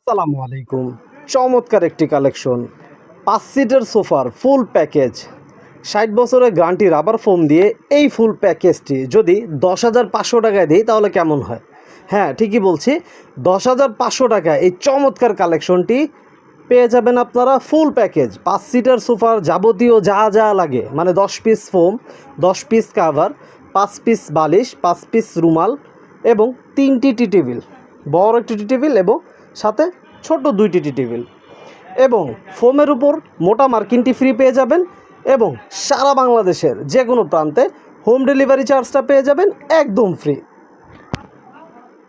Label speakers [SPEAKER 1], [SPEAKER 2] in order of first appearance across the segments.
[SPEAKER 1] আসসালামু আলাইকুম। চমৎকার একটি কালেকশন, 5 সিটের সোফার ফুল প্যাকেজ, 60 বছরের গ্যারান্টি রাবার ফোম দিয়ে এই ফুল প্যাকেজটি যদি 10,500 টাকায় দিই তাহলে কেমন হয়? হ্যাঁ, ঠিকই বলছি, 10,500 টাকায় এই চমৎকার কালেকশনটি পেয়ে যাবেন আপনারা ফুল প্যাকেজ। 5 সিটার সোফার যাবতীয় যা যা লাগে, মানে 10 piece foam, 10 piece cover, 5 piece বালিশ, 5 পিস রুমাল এবং 3টি টি টেবিল, বড় একটি টি টেবিল এবং সাথে ছোট 2টি টি টেবিল, এবং ফোমের উপর মোটা মার্কিনটি ফ্রি পেয়ে যাবেন এবং সারা বাংলাদেশের যে কোনো প্রান্তে হোম ডেলিভারি চার্জটা পেয়ে যাবেন একদম ফ্রি।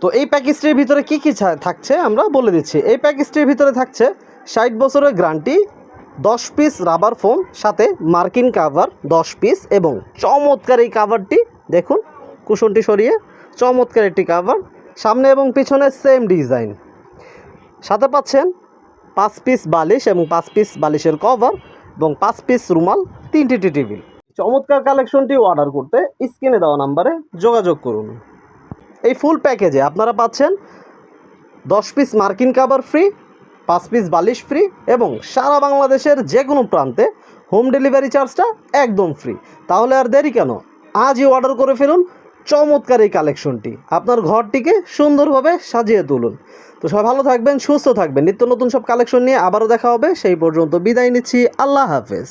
[SPEAKER 1] তো এই প্যাকেজটির ভিতরে কী কী থাকছে আমরা বলে দিচ্ছি। এই প্যাকেজটির ভিতরে থাকছে 60 বছরের গ্যারান্টি, 10 পিস রাবার ফোম, সাথে মার্কিন কাভার 10 পিস এবং চমৎকার এই কাভারটি দেখুন, কুশনটি সরিয়ে চমৎকার একটি কাভার, সামনে এবং পিছনে সেম ডিজাইন। সাথে পাচ্ছেন 5 পিস বালিশ এবং 5 পিস বালিশের কভার এবং 5 পিস রুমাল, 3টি টি টেবিল। চমৎকার কালেকশনটি অর্ডার করতে স্ক্রিনে দেওয়া নাম্বারে যোগাযোগ করুন। এই ফুল প্যাকেজে আপনারা পাচ্ছেন 10 পিস মার্কিন কাভার ফ্রি, 5 পিস বালিশ ফ্রি এবং সারা বাংলাদেশের যে কোনো প্রান্তে হোম ডেলিভারি চার্জটা একদম ফ্রি। তাহলে আর দেরি কেন, আজই অর্ডার করে ফেলুন চমৎকার এই কালেকশনটি, আপনার ঘরটিকে সুন্দরভাবে সাজিয়ে তুলুন। তো সবাই ভালো থাকবেন, সুস্থ থাকবেন, নিত্য নতুন সব কালেকশন নিয়ে আবারও দেখা হবে। সেই পর্যন্ত বিদায় নিচ্ছি, আল্লাহ হাফেজ।